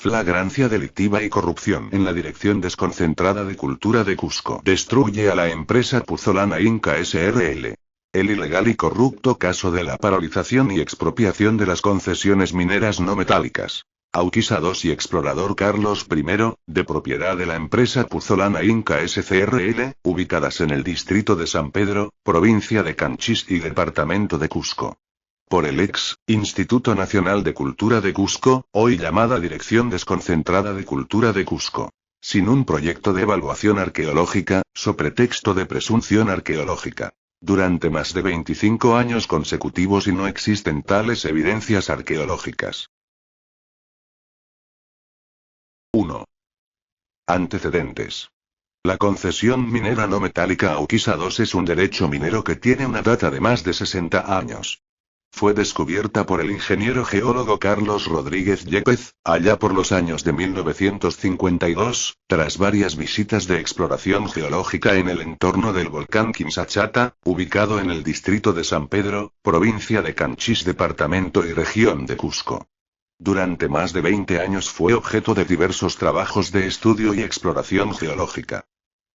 Flagrancia delictiva y corrupción en la Dirección Desconcentrada de Cultura de Cusco. Destruye a la empresa Puzolana Inca SRL. El ilegal y corrupto caso de la paralización y expropiación de las concesiones mineras no metálicas. Auquisa II y explorador Carlos I, de propiedad de la empresa Puzolana Inca SCRL, ubicadas en el distrito de San Pedro, provincia de Canchís y departamento de Cusco. Por el ex Instituto Nacional de Cultura de Cusco, hoy llamada Dirección Desconcentrada de Cultura de Cusco. Sin un proyecto de evaluación arqueológica, so pretexto de presunción arqueológica. Durante más de 25 años consecutivos y no existen tales evidencias arqueológicas. 1. Antecedentes. La concesión minera no metálica Auquisa II es un derecho minero que tiene una data de más de 60 años. Fue descubierta por el ingeniero geólogo Carlos Rodríguez Yepes, allá por los años de 1952, tras varias visitas de exploración geológica en el entorno del volcán Quimsachata, ubicado en el distrito de San Pedro, provincia de Canchís, departamento y región de Cusco. Durante más de 20 años fue objeto de diversos trabajos de estudio y exploración geológica.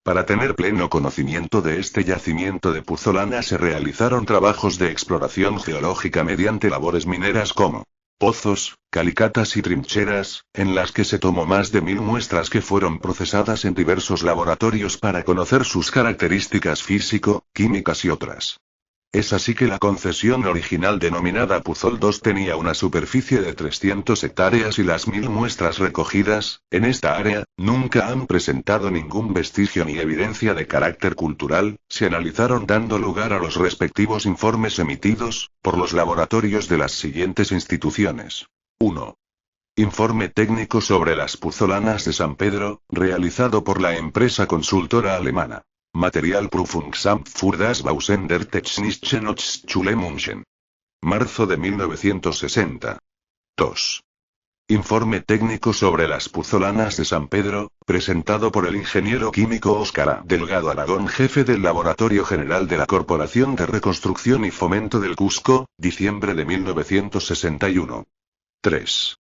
Para tener pleno conocimiento de este yacimiento de Puzolana se realizaron trabajos de exploración geológica mediante labores mineras como pozos, calicatas y trincheras, en las que se tomó más de 1000 muestras que fueron procesadas en diversos laboratorios para conocer sus características físico, químicas y otras. Es así que la concesión original denominada Puzol II tenía una superficie de 300 hectáreas y las 1000 muestras recogidas, en esta área, nunca han presentado ningún vestigio ni evidencia de carácter cultural, se analizaron dando lugar a los respectivos informes emitidos, por los laboratorios de las siguientes instituciones. 1. Informe técnico sobre las puzolanas de San Pedro, realizado por la empresa consultora alemana. Material Prüfungsamt für das Bausen der Technischen Hochschule München. Marzo de 1960. 2. Informe técnico sobre las puzolanas de San Pedro, presentado por el ingeniero químico Óscar A. Delgado Aragón, jefe del Laboratorio General de la Corporación de Reconstrucción y Fomento del Cusco, diciembre de 1961. 3.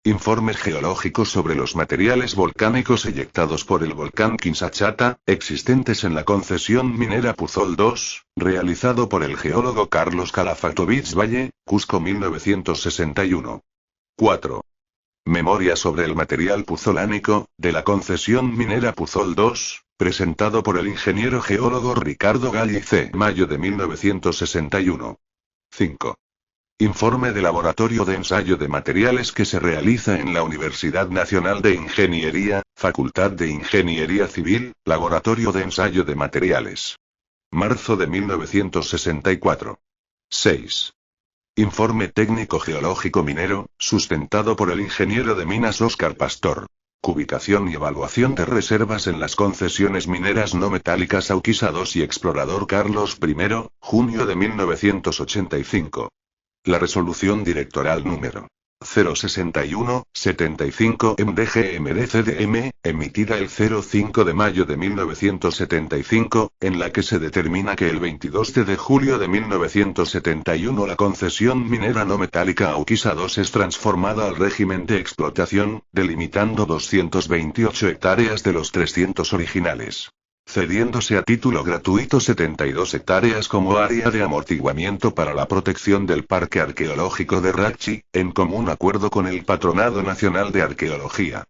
Informe geológico sobre los materiales volcánicos eyectados por el volcán Quimsachata, existentes en la concesión minera Puzol II, realizado por el geólogo Carlos Calafatovic Valle, Cusco 1961. 4. Memoria sobre el material puzolánico, de la concesión minera Puzol II, presentado por el ingeniero geólogo Ricardo Gallice, mayo de 1961. 5. Informe de Laboratorio de Ensayo de Materiales que se realiza en la Universidad Nacional de Ingeniería, Facultad de Ingeniería Civil, Laboratorio de Ensayo de Materiales. Marzo de 1964. 6. Informe técnico geológico minero, sustentado por el ingeniero de minas Óscar Pastor. Ubicación y evaluación de reservas en las concesiones mineras no metálicas Auquisa II y explorador Carlos I, junio de 1985. La resolución directoral número 061-75 MDGMDCDM, emitida el 05 de mayo de 1975, en la que se determina que el 22 de julio de 1971 la concesión minera no metálica Auquisa II es transformada al régimen de explotación, delimitando 228 hectáreas de los 300 originales. Cediéndose a título gratuito 72 hectáreas como área de amortiguamiento para la protección del Parque Arqueológico de Rachi, en común acuerdo con el Patronado Nacional de Arqueología.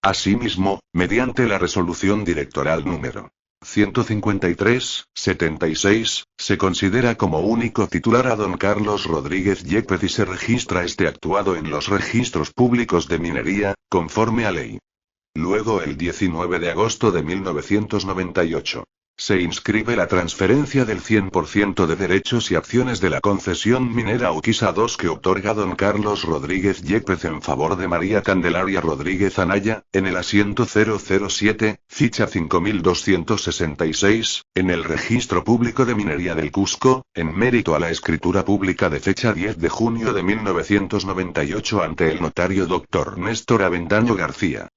Asimismo, mediante la resolución directoral número 153-76, se considera como único titular a don Carlos Rodríguez Yepes y se registra este actuado en los registros públicos de minería, conforme a ley. Luego el 19 de agosto de 1998. Se inscribe la transferencia del 100% de derechos y acciones de la concesión minera Auquisa II que otorga don Carlos Rodríguez Yepes en favor de María Candelaria Rodríguez Anaya, en el asiento 007, ficha 5266, en el Registro Público de Minería del Cusco, en mérito a la escritura pública de fecha 10 de junio de 1998 ante el notario Dr. Néstor Avendaño García.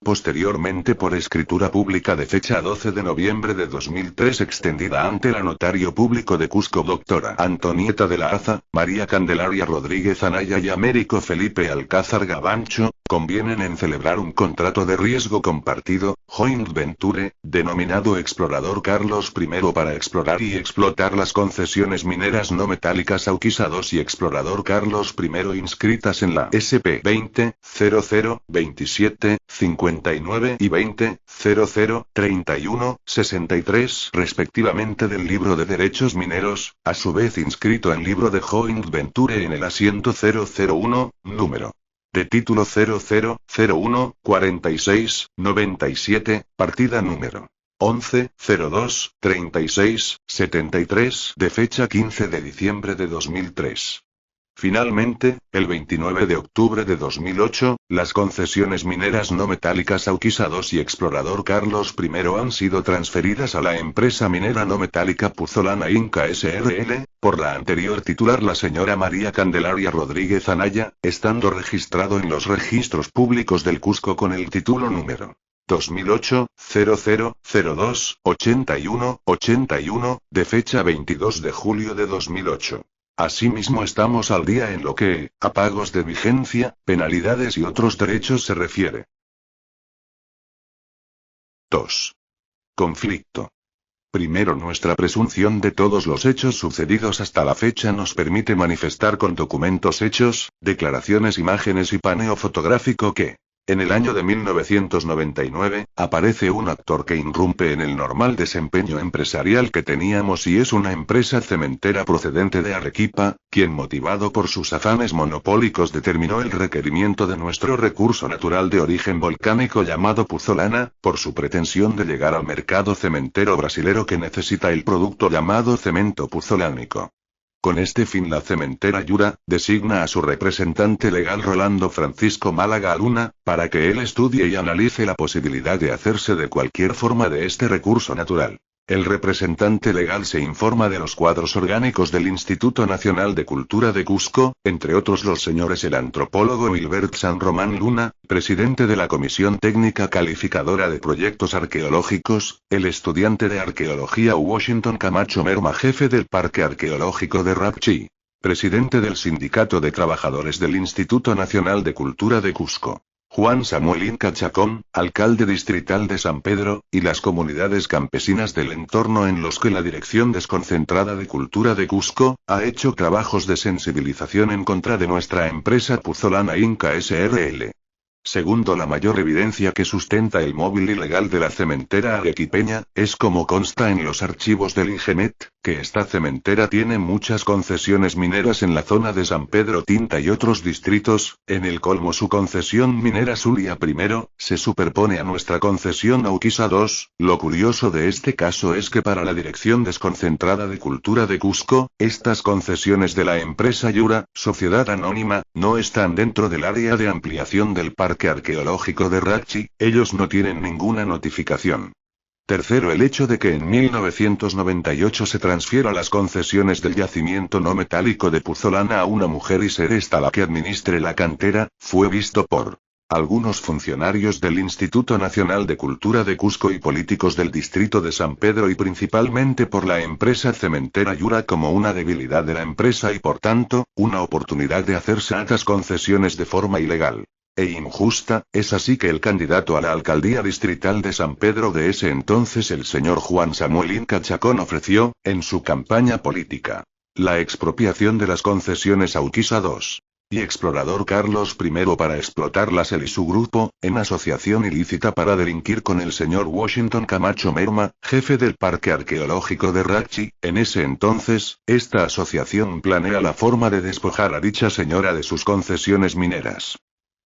Posteriormente por escritura pública de fecha 12 de noviembre de 2003 extendida ante la notario público de Cusco doctora Antonieta de la Aza, María Candelaria Rodríguez Anaya y Américo Felipe Alcázar Gabancho, convienen en celebrar un contrato de riesgo compartido, joint venture, denominado Explorador Carlos I para explorar y explotar las concesiones mineras no metálicas Auquisa II y Explorador Carlos I inscritas en la SP 20.00.27, 59 y 20.00.31.63 respectivamente del Libro de Derechos Mineros, a su vez inscrito en Libro de Joint Venture en el asiento 001, número de título 0001, 46, 97, partida número 11, 02, 36, 73, de fecha 15 de diciembre de 2003. Finalmente, el 29 de octubre de 2008, las concesiones mineras no metálicas Auquisa II y Explorador Carlos I han sido transferidas a la empresa minera no metálica Puzolana Inca S.r.l., por la anterior titular la señora María Candelaria Rodríguez Anaya, estando registrado en los registros públicos del Cusco con el título número 2008, 0002, 81, 81, de fecha 22 de julio de 2008. Asimismo estamos al día en lo que, a pagos de vigencia, penalidades y otros derechos se refiere. 2. Conflicto. Primero, nuestra presunción de todos los hechos sucedidos hasta la fecha nos permite manifestar con documentos hechos, declaraciones, imágenes y paneo fotográfico que, en el año de 1999, aparece un actor que irrumpe en el normal desempeño empresarial que teníamos y es una empresa cementera procedente de Arequipa, quien motivado por sus afanes monopólicos determinó el requerimiento de nuestro recurso natural de origen volcánico llamado Puzolana, por su pretensión de llegar al mercado cementero brasilero que necesita el producto llamado cemento puzolánico. Con este fin la cementera Yura, designa a su representante legal Rolando Francisco Málaga Luna, para que él estudie y analice la posibilidad de hacerse de cualquier forma de este recurso natural. El representante legal se informa de los cuadros orgánicos del Instituto Nacional de Cultura de Cusco, entre otros los señores el antropólogo Hilbert San Román Luna, presidente de la Comisión Técnica Calificadora de Proyectos Arqueológicos, el estudiante de arqueología Washington Camacho Merma, jefe del Parque Arqueológico de Rapchi, presidente del Sindicato de Trabajadores del Instituto Nacional de Cultura de Cusco, Juan Samuel Inca Chacón, alcalde distrital de San Pedro, y las comunidades campesinas del entorno en los que la Dirección Desconcentrada de Cultura de Cusco ha hecho trabajos de sensibilización en contra de nuestra empresa Puzolana Inca S.r.l. Segundo, la mayor evidencia que sustenta el móvil ilegal de la cementera arequipeña, es como consta en los archivos del Ingemet, que esta cementera tiene muchas concesiones mineras en la zona de San Pedro Tinta y otros distritos, en el colmo su concesión minera Zulia I, se superpone a nuestra concesión Auquisa II. Lo curioso de este caso es que para la Dirección Desconcentrada de Cultura de Cusco, estas concesiones de la empresa Yura, sociedad anónima, no están dentro del área de ampliación del Parque Arqueológico de Rapchi, ellos no tienen ninguna notificación. Tercero, el hecho de que en 1998 se transfiera las concesiones del yacimiento no metálico de Puzolana a una mujer y ser esta la que administre la cantera, fue visto por algunos funcionarios del Instituto Nacional de Cultura de Cusco y políticos del distrito de San Pedro y principalmente por la empresa cementera Yura como una debilidad de la empresa y por tanto, una oportunidad de hacerse altas concesiones de forma ilegal e injusta. Es así que el candidato a la alcaldía distrital de San Pedro de ese entonces, el señor Juan Samuel Inca Chacón, ofreció, en su campaña política, la expropiación de las concesiones Auquisa II y Explorador Carlos I para explotarlas él y su grupo, en asociación ilícita para delinquir con el señor Washington Camacho Merma, jefe del Parque Arqueológico de Rapchi. En ese entonces, esta asociación planea la forma de despojar a dicha señora de sus concesiones mineras.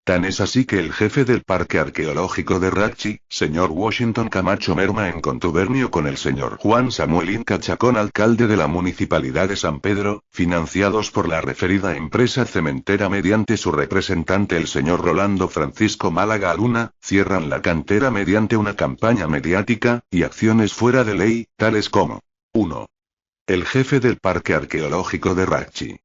Tan es así que el jefe del Parque Arqueológico de Rapchi, señor Washington Camacho Merma, en contubernio con el señor Juan Samuel Inca Chacón, alcalde de la Municipalidad de San Pedro, financiados por la referida empresa cementera mediante su representante el señor Rolando Francisco Málaga Luna, cierran la cantera mediante una campaña mediática y acciones fuera de ley, tales como 1. El jefe del Parque Arqueológico de Rapchi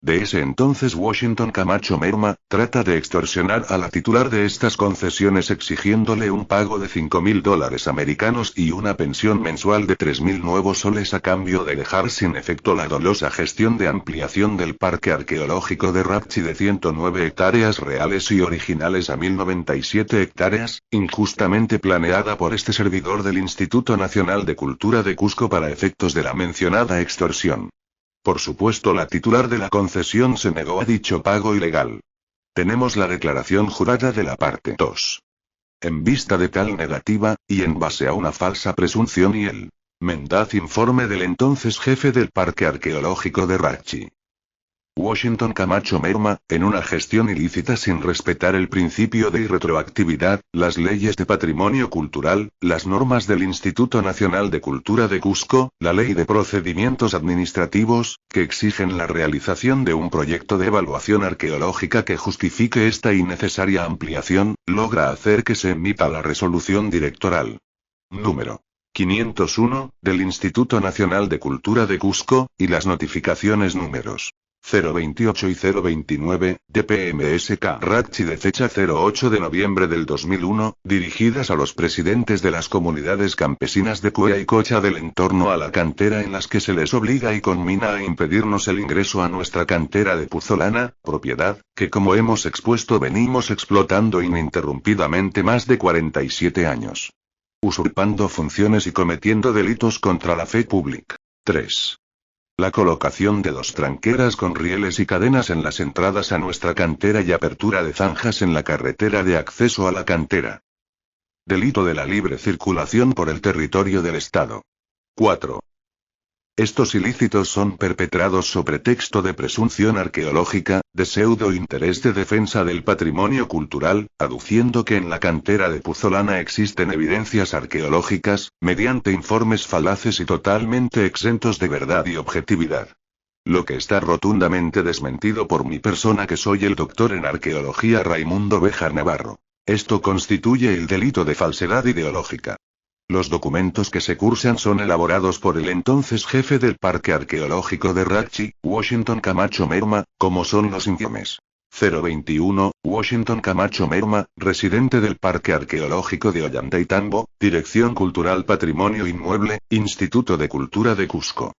De ese entonces Washington Camacho Merma, trata de extorsionar a la titular de estas concesiones exigiéndole un pago de $5.000 americanos y una pensión mensual de 3.000 nuevos soles a cambio de dejar sin efecto la dolosa gestión de ampliación del parque arqueológico de Rapchi de 109 hectáreas reales y originales a 1.097 hectáreas, injustamente planeada por este servidor del Instituto Nacional de Cultura de Cusco para efectos de la mencionada extorsión. Por supuesto, la titular de la concesión se negó a dicho pago ilegal. Tenemos la declaración jurada de la parte 2. En vista de tal negativa, y en base a una falsa presunción y el mendaz informe del entonces jefe del Parque Arqueológico de Rapchi, Washington Camacho Merma, en una gestión ilícita sin respetar el principio de irretroactividad, las leyes de patrimonio cultural, las normas del Instituto Nacional de Cultura de Cusco, la ley de procedimientos administrativos, que exigen la realización de un proyecto de evaluación arqueológica que justifique esta innecesaria ampliación, logra hacer que se emita la resolución directoral número 501, del Instituto Nacional de Cultura de Cusco, y las notificaciones números 028 y 029, de PMSK Rapchi de fecha 08 de noviembre del 2001, dirigidas a los presidentes de las comunidades campesinas de Cuea y Cocha del entorno a la cantera, en las que se les obliga y conmina a impedirnos el ingreso a nuestra cantera de Puzolana, propiedad, que como hemos expuesto venimos explotando ininterrumpidamente más de 47 años. Usurpando funciones y cometiendo delitos contra la fe pública. 3. La colocación de 2 tranqueras con rieles y cadenas en las entradas a nuestra cantera y apertura de zanjas en la carretera de acceso a la cantera. Delito de la libre circulación por el territorio del Estado. 4. Estos ilícitos son perpetrados sobre texto de presunción arqueológica, de pseudo interés de defensa del patrimonio cultural, aduciendo que en la cantera de Puzolana existen evidencias arqueológicas, mediante informes falaces y totalmente exentos de verdad y objetividad. Lo que está rotundamente desmentido por mi persona, que soy el doctor en arqueología Raimundo Béjar Navarro. Esto constituye el delito de falsedad ideológica. Los documentos que se cursan son elaborados por el entonces jefe del Parque Arqueológico de Rapchi, Washington Camacho Merma, como son los informes 021, Washington Camacho Merma, residente del Parque Arqueológico de Ollantaytambo, Dirección Cultural Patrimonio Inmueble, Instituto de Cultura de Cusco.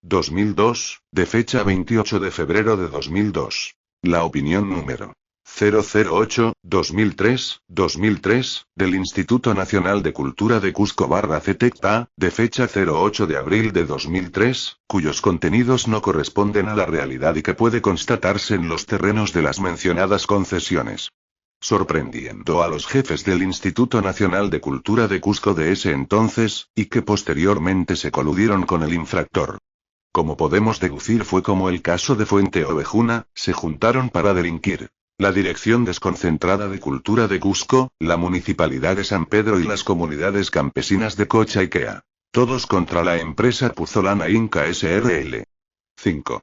2002, de fecha 28 de febrero de 2002. La opinión número 008-2003, del Instituto Nacional de Cultura de Cusco /CTECTA, de fecha 08 de abril de 2003, cuyos contenidos no corresponden a la realidad y que puede constatarse en los terrenos de las mencionadas concesiones. Sorprendiendo a los jefes del Instituto Nacional de Cultura de Cusco de ese entonces, y que posteriormente se coludieron con el infractor. Como podemos deducir, fue como el caso de Fuente Ovejuna, se juntaron para delinquir. La Dirección Desconcentrada de Cultura de Cusco, la Municipalidad de San Pedro y las comunidades campesinas de Cocha y Quea. Todos contra la empresa Puzolana Inca S.r.l. 5.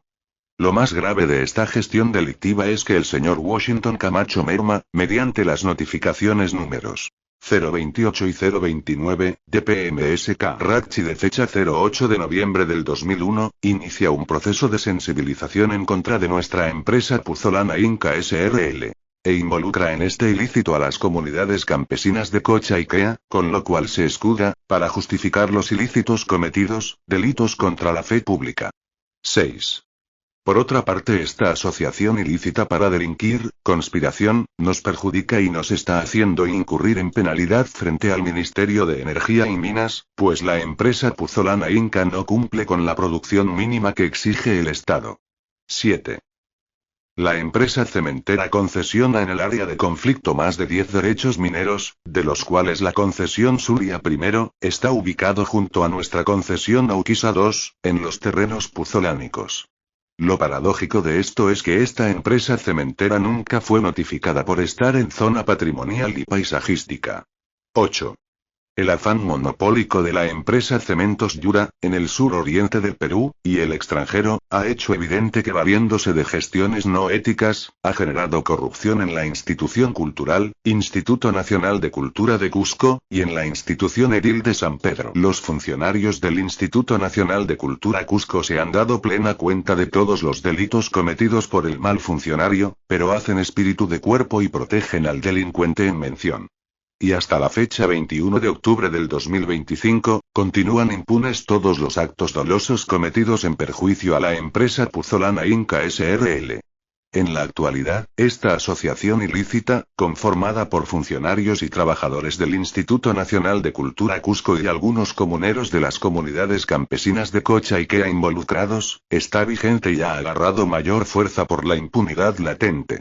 Lo más grave de esta gestión delictiva es que el señor Washington Camacho Merma, mediante las notificaciones números 028 y 029, de PMSK Rapchi de fecha 08 de noviembre del 2001, inicia un proceso de sensibilización en contra de nuestra empresa Puzolana Inca S.r.l. e involucra en este ilícito a las comunidades campesinas de Cocha y Quea, con lo cual se escuda, para justificar los ilícitos cometidos, delitos contra la fe pública. 6. Por otra parte, esta asociación ilícita para delinquir, conspiración, nos perjudica y nos está haciendo incurrir en penalidad frente al Ministerio de Energía y Minas, pues la empresa Puzolana Inca no cumple con la producción mínima que exige el Estado. 7. La empresa cementera concesiona en el área de conflicto más de 10 derechos mineros, de los cuales la concesión Zulia I, está ubicado junto a nuestra concesión Auquisa II, en los terrenos puzolánicos. Lo paradójico de esto es que esta empresa cementera nunca fue notificada por estar en zona patrimonial y paisajística. 8. El afán monopólico de la empresa Cementos Yura, en el suroriente del Perú, y el extranjero, ha hecho evidente que valiéndose de gestiones no éticas, ha generado corrupción en la institución cultural, Instituto Nacional de Cultura de Cusco, y en la institución edil de San Pedro. Los funcionarios del Instituto Nacional de Cultura Cusco se han dado plena cuenta de todos los delitos cometidos por el mal funcionario, pero hacen espíritu de cuerpo y protegen al delincuente en mención. Y hasta la fecha 21 de octubre del 2025, continúan impunes todos los actos dolosos cometidos en perjuicio a la empresa Puzolana Inca S.r.l. En la actualidad, esta asociación ilícita, conformada por funcionarios y trabajadores del Instituto Nacional de Cultura Cusco y algunos comuneros de las comunidades campesinas de Cocha y Quea involucrados, está vigente y ha agarrado mayor fuerza por la impunidad latente.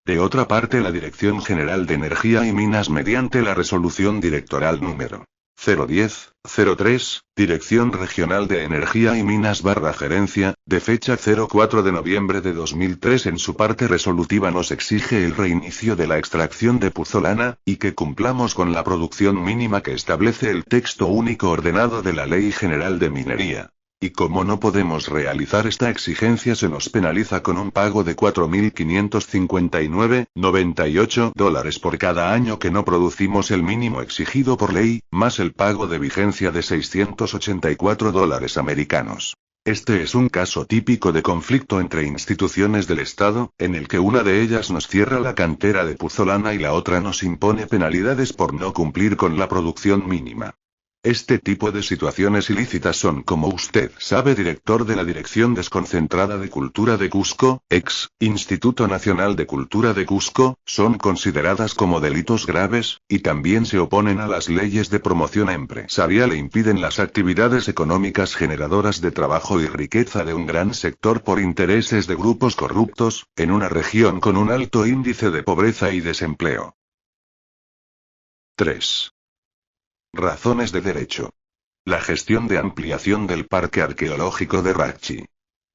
De otra parte, la Dirección General de Energía y Minas, mediante la Resolución Directoral número 010-03, Dirección Regional de Energía y Minas / Gerencia, de fecha 04 de noviembre de 2003, en su parte resolutiva nos exige el reinicio de la extracción de puzolana, y que cumplamos con la producción mínima que establece el texto único ordenado de la Ley General de Minería. Y como no podemos realizar esta exigencia, se nos penaliza con un pago de $4.559,98 por cada año que no producimos el mínimo exigido por ley, más el pago de vigencia de $684 americanos. Este es un caso típico de conflicto entre instituciones del Estado, en el que una de ellas nos cierra la cantera de puzolana y la otra nos impone penalidades por no cumplir con la producción mínima. Este tipo de situaciones ilícitas son, como usted sabe, director de la Dirección Desconcentrada de Cultura de Cusco, ex Instituto Nacional de Cultura de Cusco, son consideradas como delitos graves, y también se oponen a las leyes de promoción empresarial e impiden las actividades económicas generadoras de trabajo y riqueza de un gran sector por intereses de grupos corruptos, en una región con un alto índice de pobreza y desempleo. 3. Razones de derecho. La gestión de ampliación del Parque Arqueológico de Rachi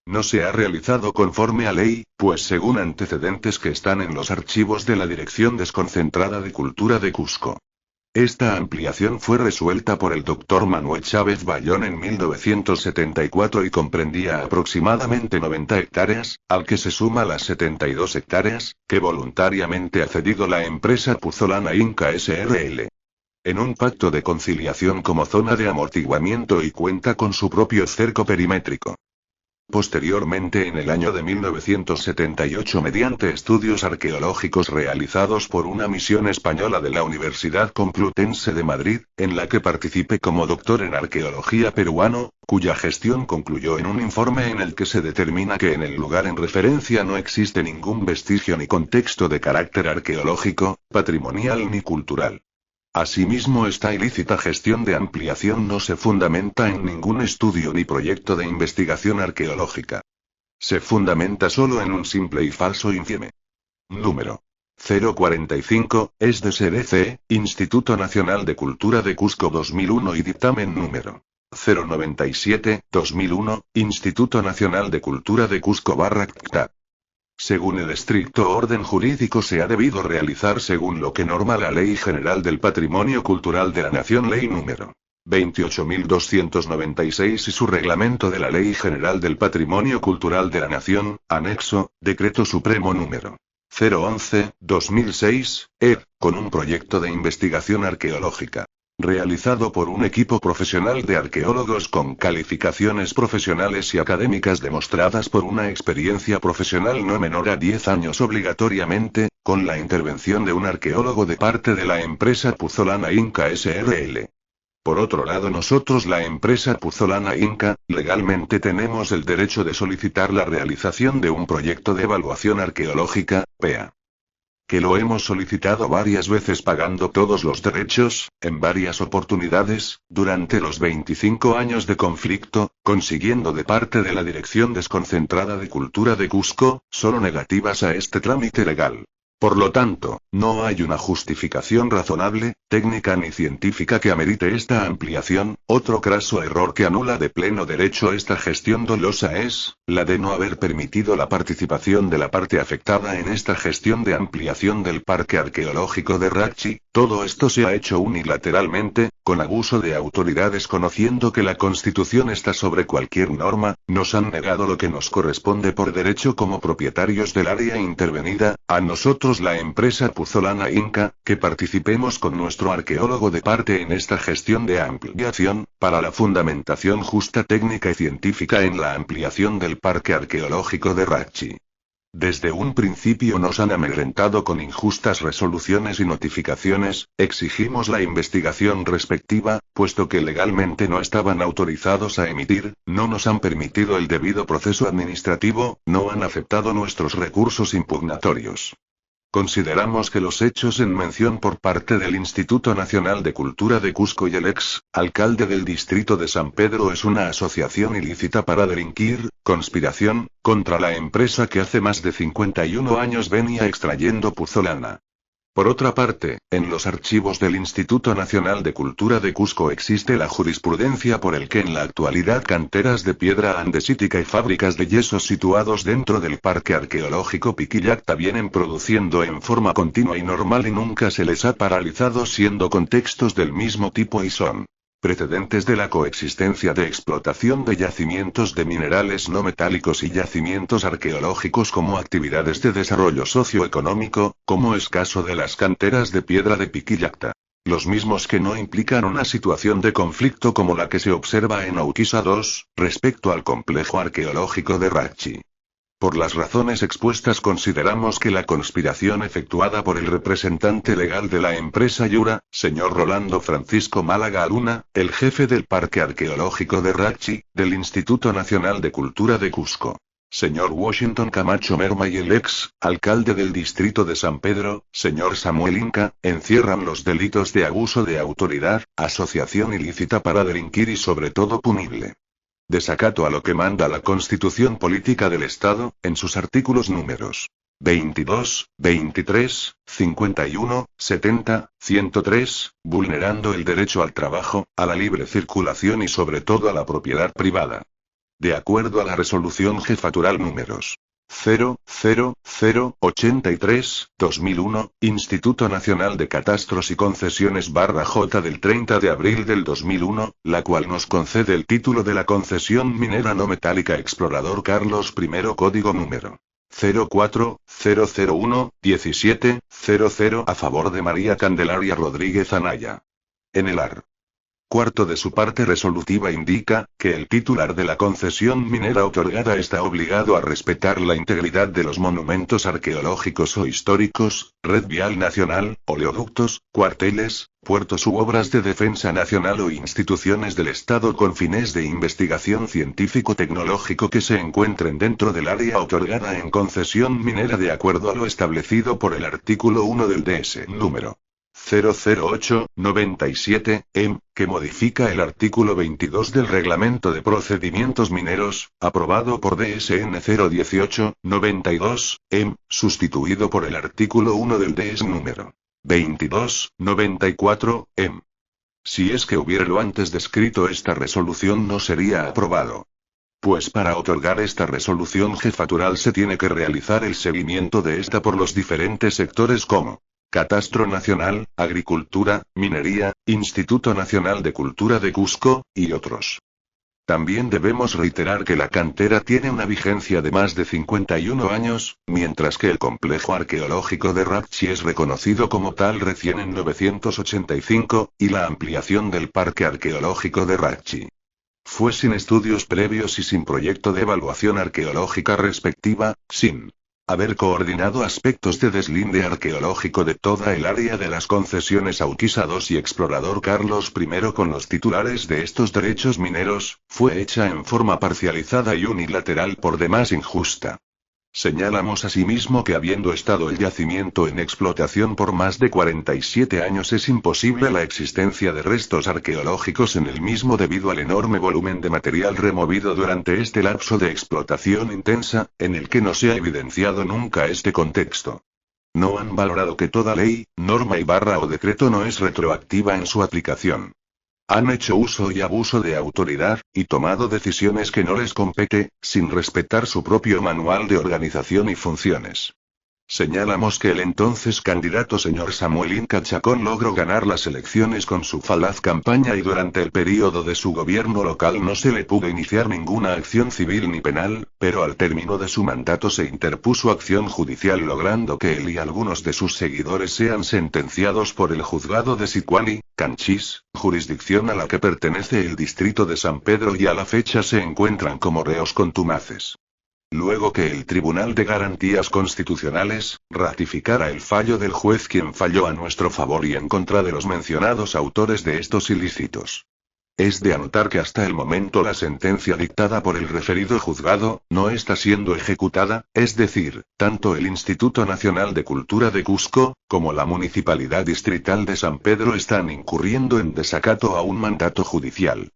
no se ha realizado conforme a ley, pues según antecedentes que están en los archivos de la Dirección Desconcentrada de Cultura de Cusco, esta ampliación fue resuelta por el Dr. Manuel Chávez Bayón en 1974 y comprendía aproximadamente 90 hectáreas, al que se suma las 72 hectáreas, que voluntariamente ha cedido la empresa Puzolana Inca S.r.l. en un pacto de conciliación como zona de amortiguamiento y cuenta con su propio cerco perimétrico. Posteriormente, en el año de 1978, mediante estudios arqueológicos realizados por una misión española de la Universidad Complutense de Madrid, en la que participé como doctor en arqueología peruano, cuya gestión concluyó en un informe en el que se determina que en el lugar en referencia no existe ningún vestigio ni contexto de carácter arqueológico, patrimonial ni cultural. Asimismo, esta ilícita gestión de ampliación no se fundamenta en ningún estudio ni proyecto de investigación arqueológica. Se fundamenta solo en un simple y falso infieme. Número 045, es de SDC, Instituto Nacional de Cultura de Cusco 2001 y dictamen número 097, 2001, Instituto Nacional de Cultura de Cusco /CTA. Según el estricto orden jurídico, se ha debido realizar según lo que norma la Ley General del Patrimonio Cultural de la Nación, Ley número 28.296 y su reglamento de la Ley General del Patrimonio Cultural de la Nación, anexo, Decreto Supremo número 011/2006, con un proyecto de investigación arqueológica realizado por un equipo profesional de arqueólogos con calificaciones profesionales y académicas demostradas por una experiencia profesional no menor a 10 años obligatoriamente, con la intervención de un arqueólogo de parte de la empresa Puzolana Inca S.r.l. Por otro lado, nosotros, la empresa Puzolana Inca, legalmente tenemos el derecho de solicitar la realización de un proyecto de evaluación arqueológica, PEA. Que lo hemos solicitado varias veces pagando todos los derechos, en varias oportunidades, durante los 25 años de conflicto, consiguiendo de parte de la Dirección Desconcentrada de Cultura de Cusco, solo negativas a este trámite legal. Por lo tanto, no hay una justificación razonable, técnica ni científica que amerite esta ampliación. Otro craso error que anula de pleno derecho esta gestión dolosa es la de no haber permitido la participación de la parte afectada en esta gestión de ampliación del Parque Arqueológico de Ratchi. Todo esto se ha hecho unilateralmente, con abuso de autoridad, desconociendo que la Constitución está sobre cualquier norma. Nos han negado lo que nos corresponde por derecho como propietarios del área intervenida, a nosotros la empresa Puzolana Inca, que participemos con nuestro arqueólogo de parte en esta gestión de ampliación, para la fundamentación justa técnica y científica en la ampliación del Parque Arqueológico de Ratchi. Desde un principio nos han amedrentado con injustas resoluciones y notificaciones. Exigimos la investigación respectiva, puesto que legalmente no estaban autorizados a emitir, no nos han permitido el debido proceso administrativo, no han aceptado nuestros recursos impugnatorios. Consideramos que los hechos en mención por parte del Instituto Nacional de Cultura de Cusco y el ex-alcalde del distrito de San Pedro es una asociación ilícita para delinquir, conspiración, contra la empresa que hace más de 51 años venía extrayendo puzolana. Por otra parte, en los archivos del Instituto Nacional de Cultura de Cusco existe la jurisprudencia por el que en la actualidad canteras de piedra andesítica y fábricas de yesos situados dentro del Parque Arqueológico Piquillacta vienen produciendo en forma continua y normal y nunca se les ha paralizado, siendo contextos del mismo tipo y son precedentes de la coexistencia de explotación de yacimientos de minerales no metálicos y yacimientos arqueológicos como actividades de desarrollo socioeconómico, como es caso de las canteras de piedra de Piquillacta. Los mismos que no implican una situación de conflicto como la que se observa en Auquisa II, respecto al complejo arqueológico de Ratchi. Por las razones expuestas consideramos que la conspiración efectuada por el representante legal de la empresa Yura, señor Rolando Francisco Málaga Luna, el jefe del Parque Arqueológico de Ratchi, del Instituto Nacional de Cultura de Cusco, señor Washington Camacho Merma y el ex-alcalde del distrito de San Pedro, señor Samuel Inca, encierran los delitos de abuso de autoridad, asociación ilícita para delinquir y sobre todo punible. Desacato a lo que manda la Constitución Política del Estado, en sus artículos números 22, 23, 51, 70, 103, vulnerando el derecho al trabajo, a la libre circulación y sobre todo a la propiedad privada. De acuerdo a la resolución jefatural números 00083-2001, Instituto Nacional de Catastros y Concesiones /J del 30 de abril del 2001, la cual nos concede el título de la concesión minera no metálica Explorador Carlos I código número 04001-1700 a favor de María Candelaria Rodríguez Anaya. En el art. Cuarto de su parte resolutiva indica, que el titular de la concesión minera otorgada está obligado a respetar la integridad de los monumentos arqueológicos o históricos, red vial nacional, oleoductos, cuarteles, puertos u obras de defensa nacional o instituciones del Estado con fines de investigación científico-tecnológico que se encuentren dentro del área otorgada en concesión minera de acuerdo a lo establecido por el artículo 1 del DS número 008-97-EM, que modifica el artículo 22 del Reglamento de Procedimientos Mineros, aprobado por DSN 018-92-EM, sustituido por el artículo 1 del DS número 22-94-EM. Si es que hubiera lo antes descrito, esta resolución no sería aprobado. Pues para otorgar esta resolución jefatural se tiene que realizar el seguimiento de esta por los diferentes sectores como Catastro Nacional, Agricultura, Minería, Instituto Nacional de Cultura de Cusco, y otros. También debemos reiterar que la cantera tiene una vigencia de más de 51 años, mientras que el complejo arqueológico de Ratchi es reconocido como tal recién en 985, y la ampliación del Parque Arqueológico de Ratchi fue sin estudios previos y sin proyecto de evaluación arqueológica respectiva, sin haber coordinado aspectos de deslinde arqueológico de toda el área de las concesiones Auquisa II y Explorador Carlos I con los titulares de estos derechos mineros, fue hecha en forma parcializada y unilateral por demás injusta. Señalamos asimismo que habiendo estado el yacimiento en explotación por más de 47 años es imposible la existencia de restos arqueológicos en el mismo debido al enorme volumen de material removido durante este lapso de explotación intensa, en el que no se ha evidenciado nunca este contexto. No han valorado que toda ley, norma y barra o decreto no es retroactiva en su aplicación. Han hecho uso y abuso de autoridad, y tomado decisiones que no les compete, sin respetar su propio manual de organización y funciones. Señalamos que el entonces candidato señor Samuel Inca Chacón logró ganar las elecciones con su falaz campaña y durante el período de su gobierno local no se le pudo iniciar ninguna acción civil ni penal, pero al término de su mandato se interpuso acción judicial logrando que él y algunos de sus seguidores sean sentenciados por el juzgado de Sicuani, Canchís, jurisdicción a la que pertenece el distrito de San Pedro y a la fecha se encuentran como reos contumaces. Luego que el Tribunal de Garantías Constitucionales ratificara el fallo del juez quien falló a nuestro favor y en contra de los mencionados autores de estos ilícitos. Es de anotar que hasta el momento la sentencia dictada por el referido juzgado no está siendo ejecutada, es decir, tanto el Instituto Nacional de Cultura de Cusco, como la Municipalidad Distrital de San Pedro están incurriendo en desacato a un mandato judicial.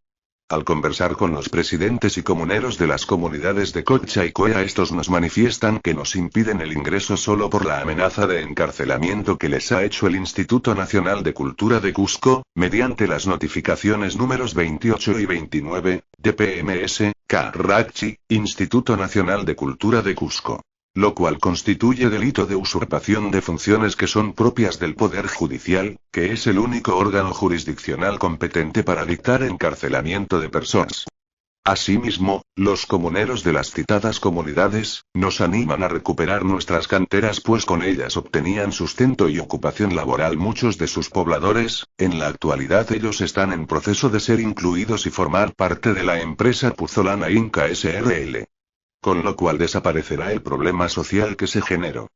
Al conversar con los presidentes y comuneros de las comunidades de Cocha y Coya, estos nos manifiestan que nos impiden el ingreso solo por la amenaza de encarcelamiento que les ha hecho el Instituto Nacional de Cultura de Cusco, mediante las notificaciones números 28 y 29, DPMS, Carrachi, Instituto Nacional de Cultura de Cusco. Lo cual constituye delito de usurpación de funciones que son propias del Poder Judicial, que es el único órgano jurisdiccional competente para dictar encarcelamiento de personas. Asimismo, los comuneros de las citadas comunidades, nos animan a recuperar nuestras canteras pues con ellas obtenían sustento y ocupación laboral muchos de sus pobladores, en la actualidad ellos están en proceso de ser incluidos y formar parte de la empresa Puzolana Inca S.r.l. Con lo cual desaparecerá el problema social que se generó.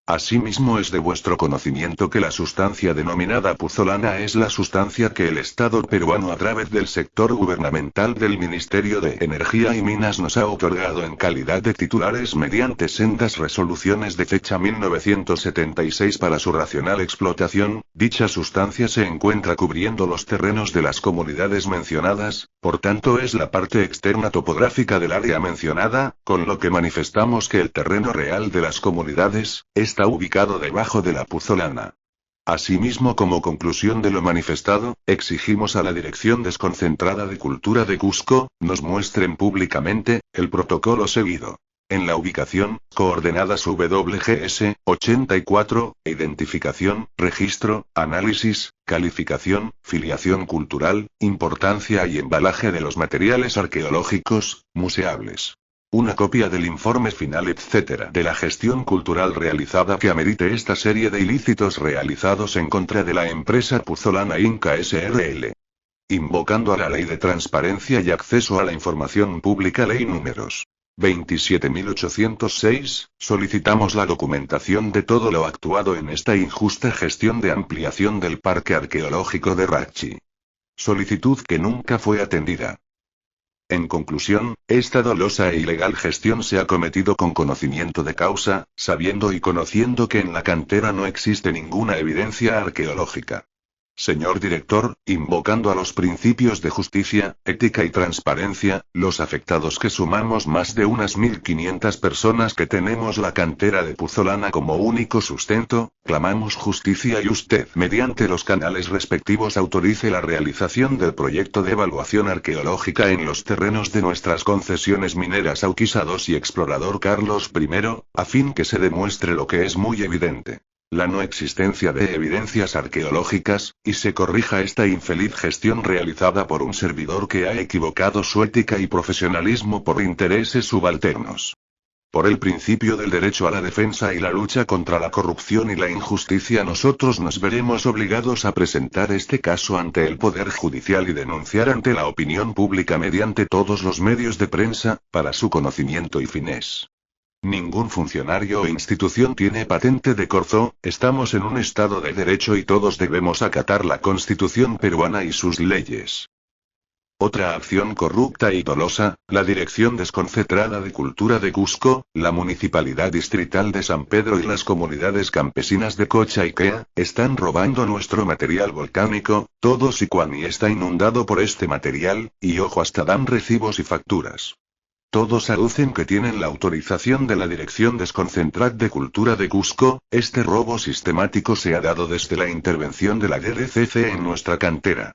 Asimismo es de vuestro conocimiento que la sustancia denominada puzolana es la sustancia que el Estado peruano a través del sector gubernamental del Ministerio de Energía y Minas nos ha otorgado en calidad de titulares mediante sendas resoluciones de fecha 1976 para su racional explotación. Dicha sustancia se encuentra cubriendo los terrenos de las comunidades mencionadas, por tanto es la parte externa topográfica del área mencionada, con lo que manifestamos que el terreno real de las comunidades está ubicado debajo de la puzolana. Asimismo, como conclusión de lo manifestado, exigimos a la Dirección Desconcentrada de Cultura de Cusco, nos muestren públicamente el protocolo seguido. En la ubicación, coordenadas WGS, 84, identificación, registro, análisis, calificación, filiación cultural, importancia y embalaje de los materiales arqueológicos, museables. Una copia del informe final etc. de la gestión cultural realizada que amerite esta serie de ilícitos realizados en contra de la empresa Puzolana Inca S.r.l. Invocando a la Ley de Transparencia y Acceso a la Información Pública Ley números 27.806, solicitamos la documentación de todo lo actuado en esta injusta gestión de ampliación del Parque Arqueológico de Rachi. Solicitud que nunca fue atendida. En conclusión, esta dolosa e ilegal gestión se ha cometido con conocimiento de causa, sabiendo y conociendo que en la cantera no existe ninguna evidencia arqueológica. Señor director, invocando a los principios de justicia, ética y transparencia, los afectados que sumamos más de unas 1.500 personas que tenemos la cantera de Puzolana como único sustento, clamamos justicia y usted, mediante los canales respectivos, autorice la realización del proyecto de evaluación arqueológica en los terrenos de nuestras concesiones mineras Auquisa II y Explorador Carlos I, a fin que se demuestre lo que es muy evidente. La no existencia de evidencias arqueológicas, y se corrija esta infeliz gestión realizada por un servidor que ha equivocado su ética y profesionalismo por intereses subalternos. Por el principio del derecho a la defensa y la lucha contra la corrupción y la injusticia, nosotros nos veremos obligados a presentar este caso ante el Poder Judicial y denunciar ante la opinión pública mediante todos los medios de prensa, para su conocimiento y fines. Ningún funcionario o institución tiene patente de corzo, estamos en un estado de derecho y todos debemos acatar la Constitución peruana y sus leyes. Otra acción corrupta y dolosa, la Dirección Desconcentrada de Cultura de Cusco, la Municipalidad Distrital de San Pedro y las comunidades campesinas de Cocha y Quea, están robando nuestro material volcánico, todo Sicuani está inundado por este material, y ojo hasta dan recibos y facturas. Todos aducen que tienen la autorización de la Dirección Desconcentrada de Cultura de Cusco. Este robo sistemático se ha dado desde la intervención de la DDCC en nuestra cantera.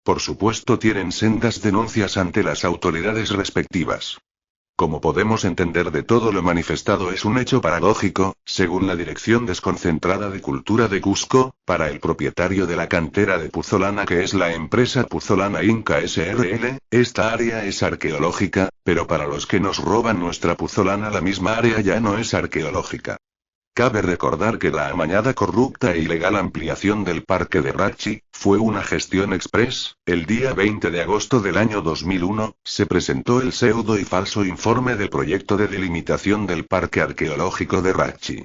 Por supuesto tienen sendas denuncias ante las autoridades respectivas. Como podemos entender de todo lo manifestado, es un hecho paradójico, según la Dirección Desconcentrada de Cultura de Cusco, para el propietario de la cantera de Puzolana, que es la empresa Puzolana Inca SRL, esta área es arqueológica, pero para los que nos roban nuestra Puzolana la misma área ya no es arqueológica. Cabe recordar que la amañada, corrupta e ilegal ampliación del parque de Rachi fue una gestión express. El día 20 de agosto del año 2001, se presentó el pseudo y falso informe del proyecto de delimitación del parque arqueológico de Rachi.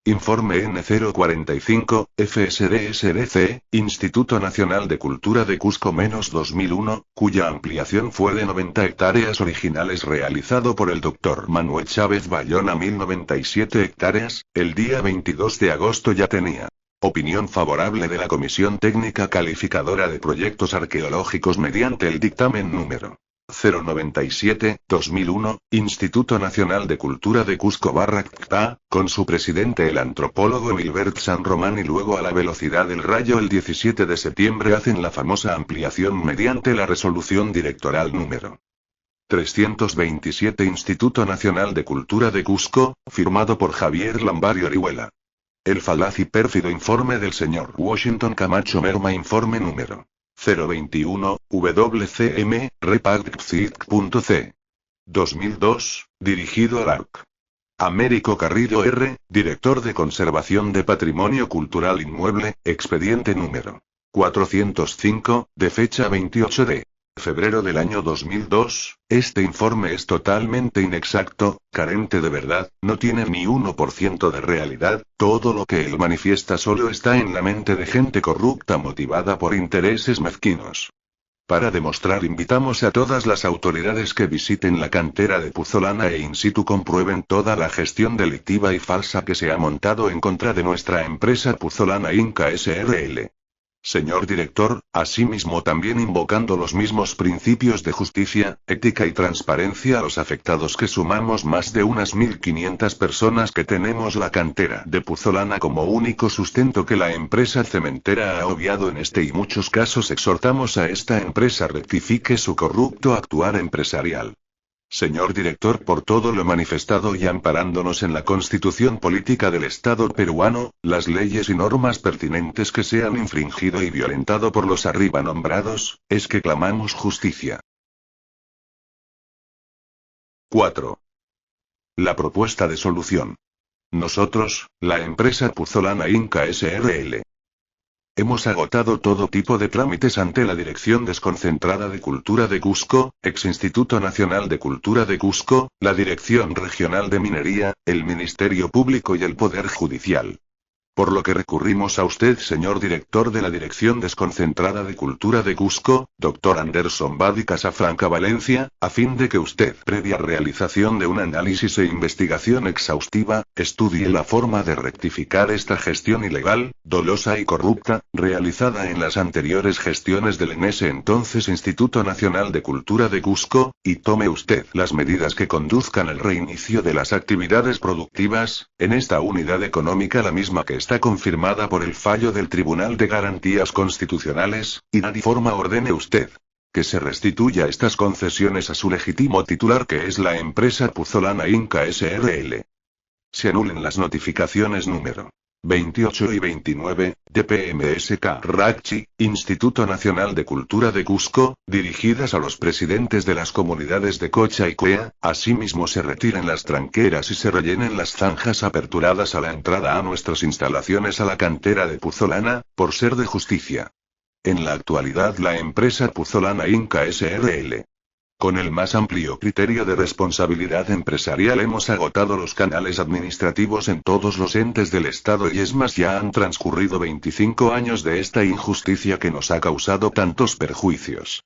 Informe N045, FSDSDC, Instituto Nacional de Cultura de Cusco-2001, cuya ampliación fue de 90 hectáreas originales, realizado por el Dr. Manuel Chávez Bayona. 1097 hectáreas, el día 22 de agosto ya tenía opinión favorable de la Comisión Técnica Calificadora de Proyectos Arqueológicos mediante el dictamen número 097-2001, Instituto Nacional de Cultura de Cusco-CTA, con su presidente el antropólogo Emilbert San Román, y luego a la velocidad del rayo el 17 de septiembre hacen la famosa ampliación mediante la resolución directoral número 327, Instituto Nacional de Cultura de Cusco, firmado por Javier Lambario Orihuela. El falaz y pérfido informe del señor Washington Camacho Merma, informe número 021, WCM, Repagtzic.c. 2002, dirigido al ARC. Américo Carrillo R., director de Conservación de Patrimonio Cultural Inmueble, expediente número 405, de fecha 28 de febrero del año 2002, este informe es totalmente inexacto, carente de verdad, no tiene ni 1% de realidad, todo lo que él manifiesta solo está en la mente de gente corrupta motivada por intereses mezquinos. Para demostrar, invitamos a todas las autoridades que visiten la cantera de Puzolana e in situ comprueben toda la gestión delictiva y falsa que se ha montado en contra de nuestra empresa Puzolana Inca SRL. Señor director, asimismo también invocando los mismos principios de justicia, ética y transparencia a los afectados, que sumamos más de unas 1500 personas que tenemos la cantera de Puzolana como único sustento que la empresa cementera ha obviado en este y muchos casos, exhortamos a esta empresa rectifique su corrupto actuar empresarial. Señor director, por todo lo manifestado y amparándonos en la Constitución Política del Estado peruano, las leyes y normas pertinentes que se han infringido y violentado por los arriba nombrados, es que clamamos justicia. 4. La propuesta de solución. Nosotros, la empresa Puzolana Inca SRL, hemos agotado todo tipo de trámites ante la Dirección Desconcentrada de Cultura de Cusco, ex Instituto Nacional de Cultura de Cusco, la Dirección Regional de Minería, el Ministerio Público y el Poder Judicial. Por lo que recurrimos a usted, señor director de la Dirección Desconcentrada de Cultura de Cusco, Dr. Anderson Badi Casafranca Valencia, a fin de que usted, previa realización de un análisis e investigación exhaustiva, estudie la forma de rectificar esta gestión ilegal, dolosa y corrupta, realizada en las anteriores gestiones del en ese entonces Instituto Nacional de Cultura de Cusco, y tome usted las medidas que conduzcan al reinicio de las actividades productivas, en esta unidad económica, la misma que está confirmada por el fallo del Tribunal de Garantías Constitucionales, y de forma ordene usted que se restituya estas concesiones a su legítimo titular, que es la empresa Puzolana Inca SRL. Se anulen las notificaciones número 28 y 29, de PMSK Rachi, Instituto Nacional de Cultura de Cusco, dirigidas a los presidentes de las comunidades de Cocha y Cuea, asimismo se retiren las tranqueras y se rellenen las zanjas aperturadas a la entrada a nuestras instalaciones a la cantera de Puzolana, por ser de justicia. En la actualidad la empresa Puzolana Inca SRL, con el más amplio criterio de responsabilidad empresarial, hemos agotado los canales administrativos en todos los entes del Estado, y es más, ya han transcurrido 25 años de esta injusticia que nos ha causado tantos perjuicios,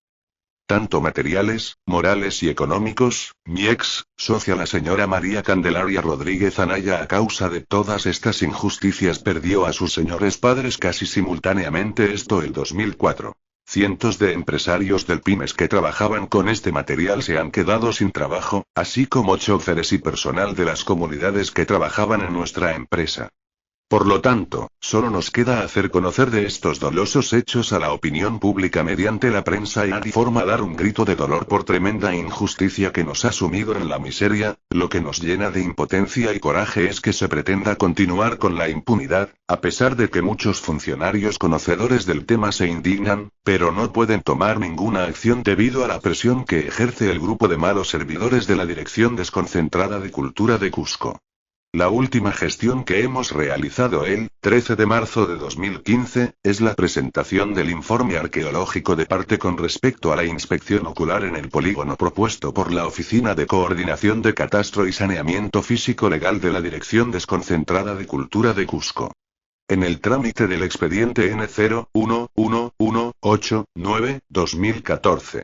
tanto materiales, morales y económicos. Mi ex socia, la señora María Candelaria Rodríguez Anaya, a causa de todas estas injusticias perdió a sus señores padres casi simultáneamente, esto el 2004. Cientos de empresarios del pymes que trabajaban con este material se han quedado sin trabajo, así como choferes y personal de las comunidades que trabajaban en nuestra empresa. Por lo tanto, solo nos queda hacer conocer de estos dolosos hechos a la opinión pública mediante la prensa y de forma dar un grito de dolor por tremenda injusticia que nos ha sumido en la miseria. Lo que nos llena de impotencia y coraje es que se pretenda continuar con la impunidad, a pesar de que muchos funcionarios conocedores del tema se indignan, pero no pueden tomar ninguna acción debido a la presión que ejerce el grupo de malos servidores de la Dirección Desconcentrada de Cultura de Cusco. La última gestión que hemos realizado el 13 de marzo de 2015, es la presentación del informe arqueológico de parte con respecto a la inspección ocular en el polígono propuesto por la Oficina de Coordinación de Catastro y Saneamiento Físico Legal de la Dirección Desconcentrada de Cultura de Cusco. En el trámite del expediente N011189-2014.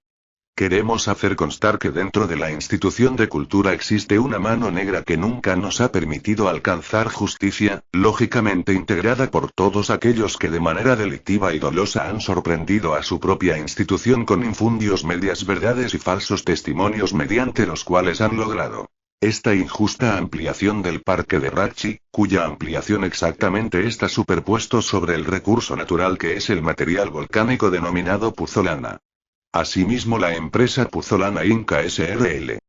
Queremos hacer constar que dentro de la institución de cultura existe una mano negra que nunca nos ha permitido alcanzar justicia, lógicamente integrada por todos aquellos que de manera delictiva y dolosa han sorprendido a su propia institución con infundios medias verdades y falsos testimonios mediante los cuales han logrado esta injusta ampliación del parque de Rachi, cuya ampliación exactamente está superpuesto sobre el recurso natural que es el material volcánico denominado puzolana. Asimismo la empresa Puzolana Inca S.r.l.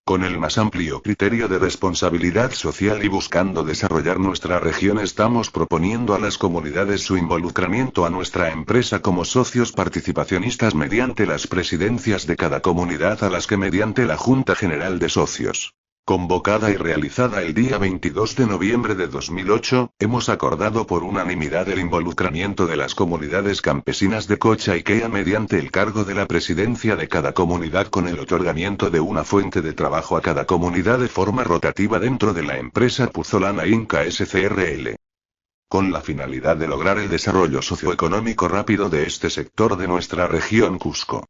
Con el más amplio criterio de responsabilidad social y buscando desarrollar nuestra región estamos proponiendo a las comunidades su involucramiento a nuestra empresa como socios participacionistas mediante las presidencias de cada comunidad a las que mediante la Junta General de Socios, convocada y realizada el día 22 de noviembre de 2008, hemos acordado por unanimidad el involucramiento de las comunidades campesinas de Cocha y Quea mediante el cargo de la presidencia de cada comunidad con el otorgamiento de una fuente de trabajo a cada comunidad de forma rotativa dentro de la empresa Puzolana Inca S.c.r.l. Con la finalidad de lograr el desarrollo socioeconómico rápido de este sector de nuestra región Cusco.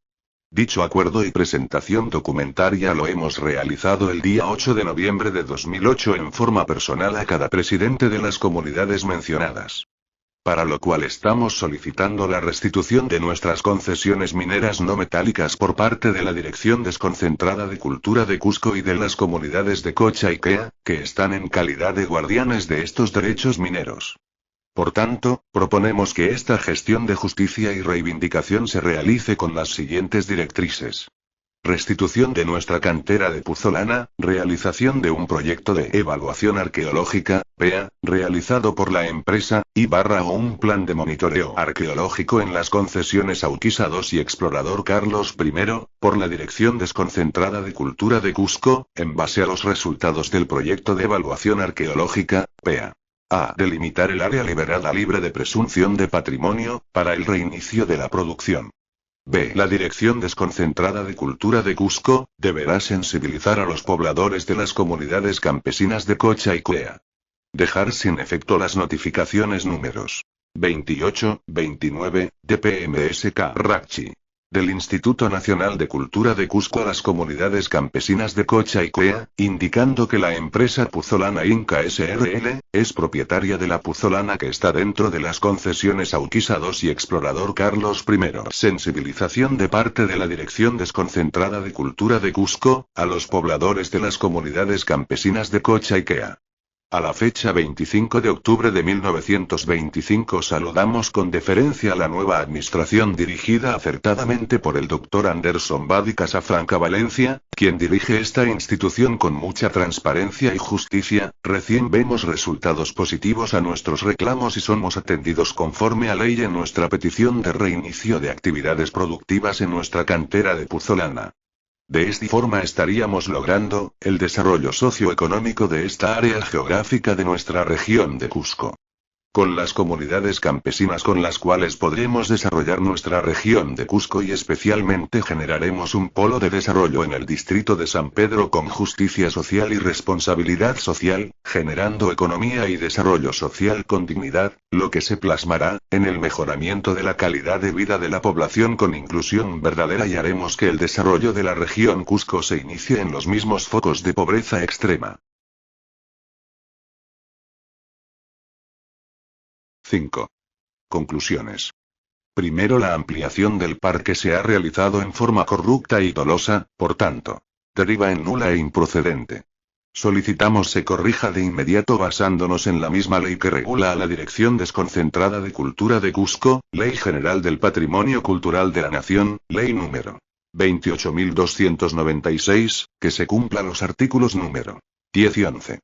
Dicho acuerdo y presentación documentaria lo hemos realizado el día 8 de noviembre de 2008 en forma personal a cada presidente de las comunidades mencionadas. Para lo cual estamos solicitando la restitución de nuestras concesiones mineras no metálicas por parte de la Dirección Desconcentrada de Cultura de Cusco y de las comunidades de Cocha y Quea, que están en calidad de guardianes de estos derechos mineros. Por tanto, proponemos que esta gestión de justicia y reivindicación se realice con las siguientes directrices. Restitución de nuestra cantera de puzolana, realización de un proyecto de evaluación arqueológica, PEA, realizado por la empresa, o un plan de monitoreo arqueológico en las concesiones Auquisa II y Explorador Carlos I, por la Dirección Desconcentrada de Cultura de Cusco, en base a los resultados del proyecto de evaluación arqueológica, PEA. A. Delimitar el área liberada libre de presunción de patrimonio, para el reinicio de la producción. B. La Dirección Desconcentrada de Cultura de Cusco, deberá sensibilizar a los pobladores de las comunidades campesinas de Cocha y Quea. Dejar sin efecto las notificaciones números 28, 29, de PMSK Rachi. Del Instituto Nacional de Cultura de Cusco a las comunidades campesinas de Cocha y Quea, indicando que la empresa Puzolana Inca S.r.l. es propietaria de la puzolana que está dentro de las concesiones Auquisa II y Explorador Carlos I. Sensibilización de parte de la Dirección Desconcentrada de Cultura de Cusco, a los pobladores de las comunidades campesinas de Cocha y Quea. A la fecha 25 de octubre de 1925 saludamos con deferencia a la nueva administración dirigida acertadamente por el Dr. Anderson Badi Casafranca Valencia, quien dirige esta institución con mucha transparencia y justicia. Recién vemos resultados positivos a nuestros reclamos y somos atendidos conforme a ley en nuestra petición de reinicio de actividades productivas en nuestra cantera de puzolana. De esta forma estaríamos logrando el desarrollo socioeconómico de esta área geográfica de nuestra región de Cusco. Con las comunidades campesinas con las cuales podremos desarrollar nuestra región de Cusco y especialmente generaremos un polo de desarrollo en el distrito de San Pedro con justicia social y responsabilidad social, generando economía y desarrollo social con dignidad, lo que se plasmará en el mejoramiento de la calidad de vida de la población con inclusión verdadera y haremos que el desarrollo de la región Cusco se inicie en los mismos focos de pobreza extrema. 5. Conclusiones. Primero, la ampliación del parque se ha realizado en forma corrupta y dolosa, por tanto, deriva en nula e improcedente. Solicitamos se corrija de inmediato basándonos en la misma ley que regula a la Dirección Desconcentrada de Cultura de Cusco, Ley General del Patrimonio Cultural de la Nación, Ley número 28.296, que se cumpla los artículos número 10 y 11.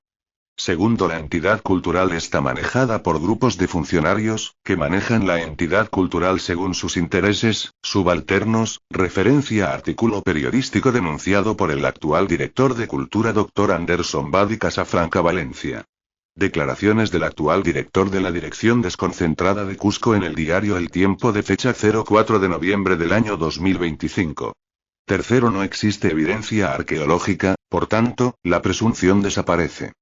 Segundo, la entidad cultural está manejada por grupos de funcionarios, que manejan la entidad cultural según sus intereses, subalternos, referencia a artículo periodístico denunciado por el actual director de Cultura Dr. Anderson Badi Casafranca Valencia. Declaraciones del actual director de la Dirección Desconcentrada de Cusco en el diario El Tiempo de fecha 04 de noviembre del año 2025. Tercero, no existe evidencia arqueológica, por tanto, la presunción desaparece.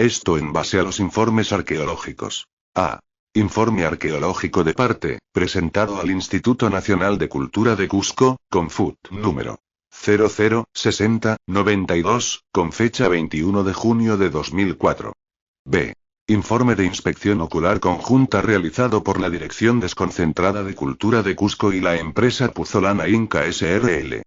Esto en base a los informes arqueológicos. A. Informe arqueológico de parte, presentado al Instituto Nacional de Cultura de Cusco, con FUT número 006092, con fecha 21 de junio de 2004. B. Informe de inspección ocular conjunta realizado por la Dirección Desconcentrada de Cultura de Cusco y la empresa Puzolana Inca S.r.l.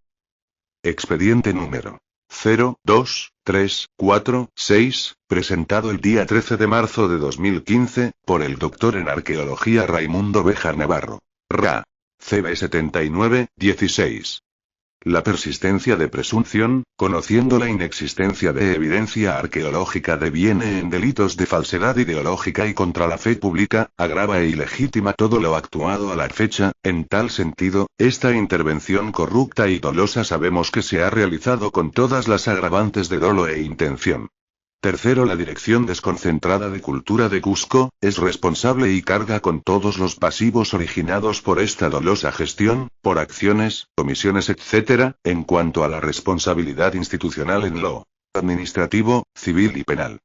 Expediente número 02346, presentado el día 13 de marzo de 2015, por el doctor en arqueología Raimundo Béjar Navarro. RA. CB 7916. La persistencia de presunción, conociendo la inexistencia de evidencia arqueológica, deviene en delitos de falsedad ideológica y contra la fe pública, agrava e ilegítima todo lo actuado a la fecha. En tal sentido, esta intervención corrupta y dolosa sabemos que se ha realizado con todas las agravantes de dolo e intención. Tercero, la Dirección Desconcentrada de Cultura de Cusco, es responsable y carga con todos los pasivos originados por esta dolosa gestión, por acciones, omisiones etc., en cuanto a la responsabilidad institucional en lo administrativo, civil y penal.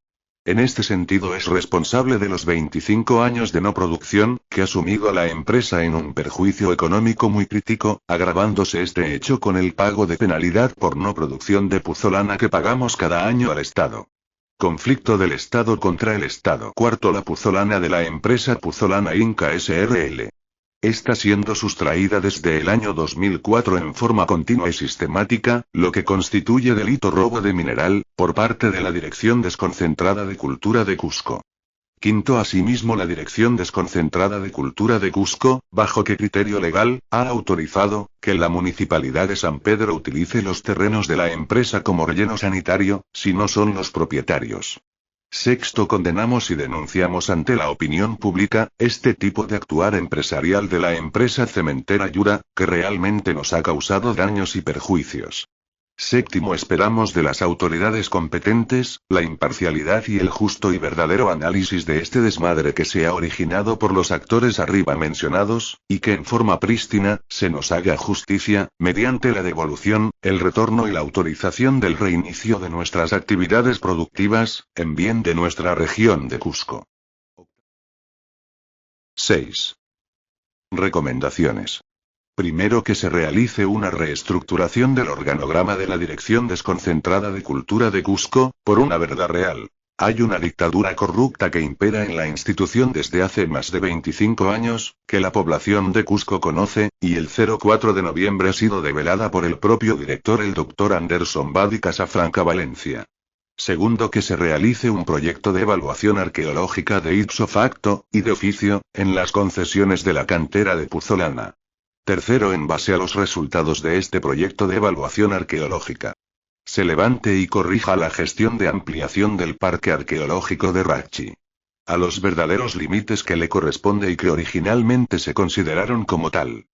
En este sentido es responsable de los 25 años de no producción, que ha sumido a la empresa en un perjuicio económico muy crítico, agravándose este hecho con el pago de penalidad por no producción de puzolana que pagamos cada año al Estado. Conflicto del Estado contra el Estado. Cuarto, la puzolana de la empresa Puzolana Inca S.r.l. Está siendo sustraída desde el año 2004 en forma continua y sistemática, lo que constituye delito robo de mineral, por parte de la Dirección Desconcentrada de Cultura de Cusco. Quinto, asimismo la Dirección Desconcentrada de Cultura de Cusco, ¿bajo qué criterio legal, ha autorizado que la Municipalidad de San Pedro utilice los terrenos de la empresa como relleno sanitario, si no son los propietarios? Sexto, condenamos y denunciamos ante la opinión pública este tipo de actuar empresarial de la empresa cementera Yura, que realmente nos ha causado daños y perjuicios. Séptimo, esperamos de las autoridades competentes, la imparcialidad y el justo y verdadero análisis de este desmadre que se ha originado por los actores arriba mencionados, y que en forma prístina, se nos haga justicia, mediante la devolución, el retorno y la autorización del reinicio de nuestras actividades productivas, en bien de nuestra región de Cusco. 6. Recomendaciones. Primero, que se realice una reestructuración del organograma de la Dirección Desconcentrada de Cultura de Cusco, por una verdad real. Hay una dictadura corrupta que impera en la institución desde hace más de 25 años, que la población de Cusco conoce, y el 04 de noviembre ha sido develada por el propio director, el Dr. Anderson Badi Casafranca Valencia. Segundo, que se realice un proyecto de evaluación arqueológica de ipso facto, y de oficio, en las concesiones de la cantera de Puzolana. Tercero, en base a los resultados de este proyecto de evaluación arqueológica, se levante y corrija la gestión de ampliación del Parque Arqueológico de Rachi a los verdaderos límites que le corresponde y que originalmente se consideraron como tal.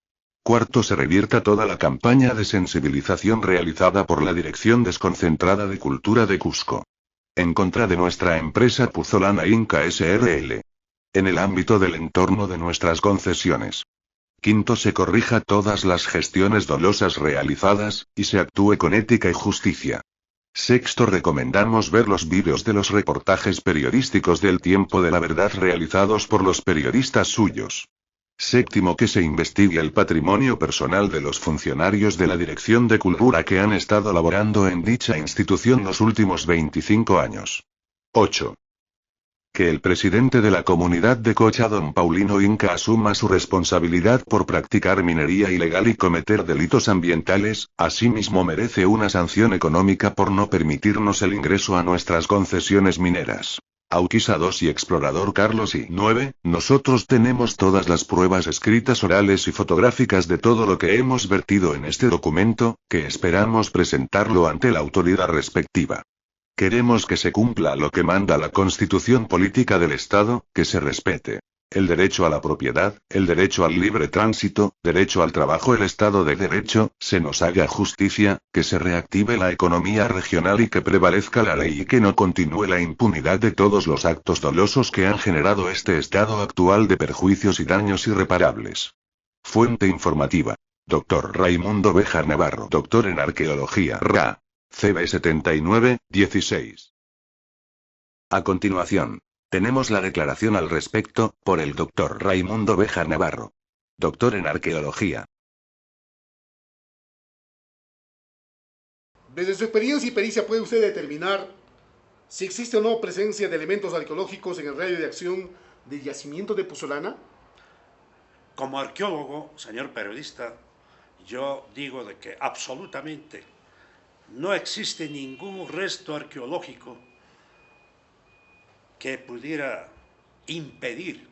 Cuarto, se revierta toda la campaña de sensibilización realizada por la Dirección Desconcentrada de Cultura de Cusco en contra de nuestra empresa Puzolana Inca S.r.l. en el ámbito del entorno de nuestras concesiones. Quinto, se corrija todas las gestiones dolosas realizadas, y se actúe con ética y justicia. Sexto, recomendamos ver los vídeos de los reportajes periodísticos del Tiempo de la Verdad realizados por los periodistas suyos. Séptimo, que se investigue el patrimonio personal de los funcionarios de la Dirección de Cultura que han estado laborando en dicha institución los últimos 25 años. 8. Que el presidente de la comunidad de Cocha, don Paulino Inca, asuma su responsabilidad por practicar minería ilegal y cometer delitos ambientales, asimismo merece una sanción económica por no permitirnos el ingreso a nuestras concesiones mineras. Auquisa 2 y explorador Carlos y 9, nosotros tenemos todas las pruebas escritas, orales y fotográficas de todo lo que hemos vertido en este documento, que esperamos presentarlo ante la autoridad respectiva. Queremos que se cumpla lo que manda la Constitución Política del Estado, que se respete el derecho a la propiedad, el derecho al libre tránsito, derecho al trabajo, el Estado de Derecho, se nos haga justicia, que se reactive la economía regional y que prevalezca la ley y que no continúe la impunidad de todos los actos dolosos que han generado este estado actual de perjuicios y daños irreparables. Fuente informativa. Dr. Raimundo Béjar Navarro, doctor en Arqueología, RA. CB 79, 16. A continuación, tenemos la declaración al respecto, por el Dr. Raimundo Béjar Navarro, doctor en Arqueología. Desde su experiencia y pericia, ¿puede usted determinar si existe o no presencia de elementos arqueológicos en el radio de acción del yacimiento de Puzolana? Como arqueólogo, señor periodista, yo digo de que absolutamente no existe ningún resto arqueológico que pudiera impedir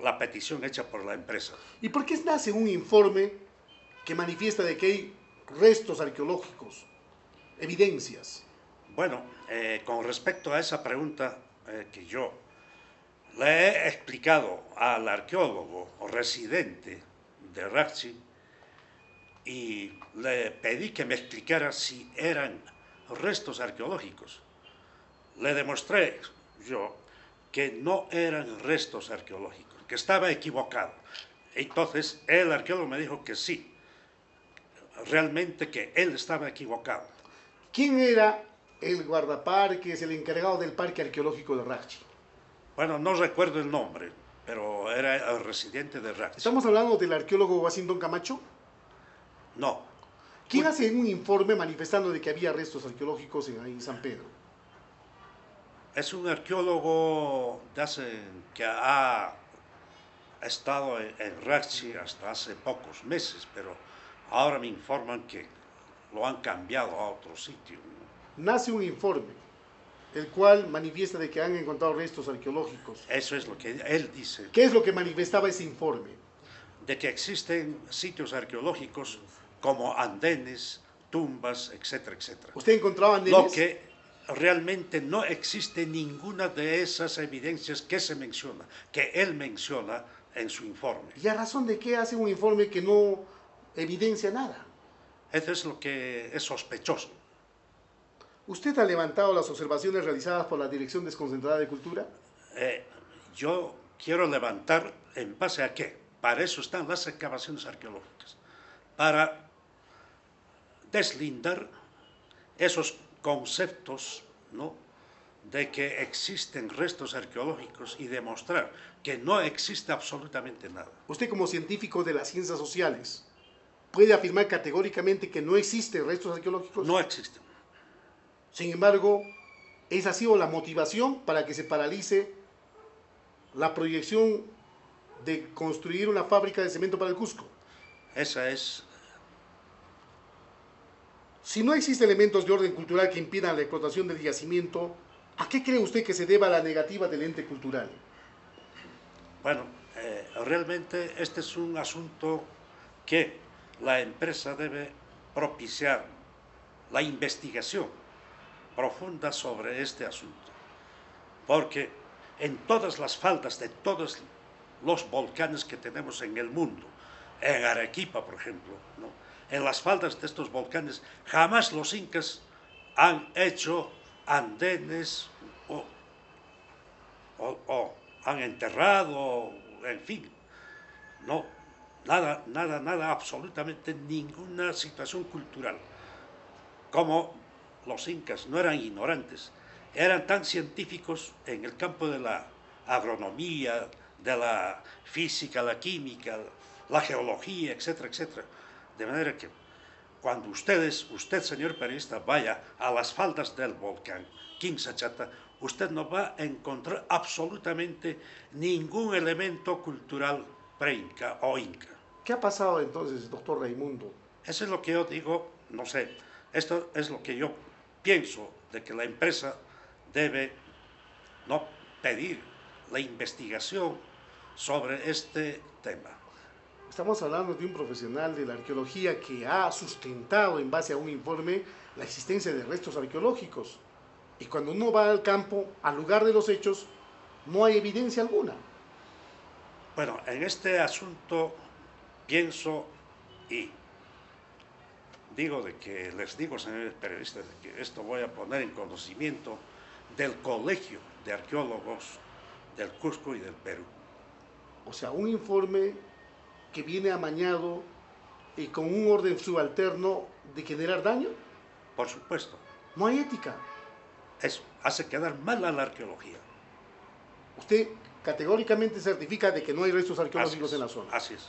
la petición hecha por la empresa. ¿Y por qué nace un informe que manifiesta de que hay restos arqueológicos, evidencias? Bueno, con respecto a esa pregunta que yo le he explicado al arqueólogo residente de Rachi, y le pedí que me explicara si eran restos arqueológicos. Le demostré yo que no eran restos arqueológicos, que estaba equivocado. Entonces el arqueólogo me dijo que sí, realmente que él estaba equivocado. ¿Quién era el guardaparques, el encargado del parque arqueológico de Rachi? Bueno, no recuerdo el nombre, pero era el residente de Rachi. ¿Estamos hablando del arqueólogo Washington Camacho? No. ¿Quién hace un informe manifestando de que había restos arqueológicos en San Pedro? Es un arqueólogo que ha estado en Rachi hasta hace pocos meses, pero ahora me informan que lo han cambiado a otro sitio. Nace un informe, el cual manifiesta de que han encontrado restos arqueológicos. Eso es lo que él dice. ¿Qué es lo que manifestaba ese informe? De que existen sitios arqueológicos como andenes, tumbas, etcétera, etcétera. ¿Usted encontraba andenes? Lo que realmente no existe ninguna de esas evidencias que se menciona, que él menciona en su informe. ¿Y a razón de qué hace un informe que no evidencia nada? Eso es lo que es sospechoso. ¿Usted ha levantado las observaciones realizadas por la Dirección Desconcentrada de Cultura? Yo quiero levantar, ¿en base a qué? Para eso están las excavaciones arqueológicas, para deslindar esos conceptos, ¿no?, de que existen restos arqueológicos y demostrar que no existe absolutamente nada. Usted, como científico de las ciencias sociales, ¿puede afirmar categóricamente que no existen restos arqueológicos? No existen. Sin embargo, esa ha sido la motivación para que se paralice la proyección de construir una fábrica de cemento para el Cusco. Esa es. Si no existen elementos de orden cultural que impidan la explotación del yacimiento, ¿a qué cree usted que se deba la negativa del ente cultural? Bueno, realmente este es un asunto que la empresa debe propiciar la investigación profunda sobre este asunto, porque en todas las faldas de todos los volcanes que tenemos en el mundo, en Arequipa, por ejemplo, ¿no?, en las faldas de estos volcanes, jamás los incas han hecho andenes o han enterrado, en fin, no, nada, absolutamente ninguna situación cultural. Como los incas no eran ignorantes, eran tan científicos en el campo de la agronomía, de la física, la química, la geología, etcétera, etcétera. De manera que cuando usted, señor periodista, vaya a las faldas del volcán Quimsachata, usted no va a encontrar absolutamente ningún elemento cultural pre-inca o inca. ¿Qué ha pasado entonces, doctor Raimundo? Eso es lo que yo digo, no sé, esto es lo que yo pienso de que la empresa debe no pedir la investigación sobre este tema. Estamos hablando de un profesional de la arqueología que ha sustentado en base a un informe la existencia de restos arqueológicos. Y cuando uno va al campo, al lugar de los hechos, no hay evidencia alguna. Bueno, en este asunto pienso y digo de que les digo, señores periodistas, de que esto voy a poner en conocimiento del Colegio de Arqueólogos del Cusco y del Perú. O sea, un informe que viene amañado y con un orden subalterno de generar daño. Por supuesto, No hay ética. eso hace quedar mal a la arqueología. Usted categóricamente certifica de que no hay restos arqueológicos en la zona. Así es.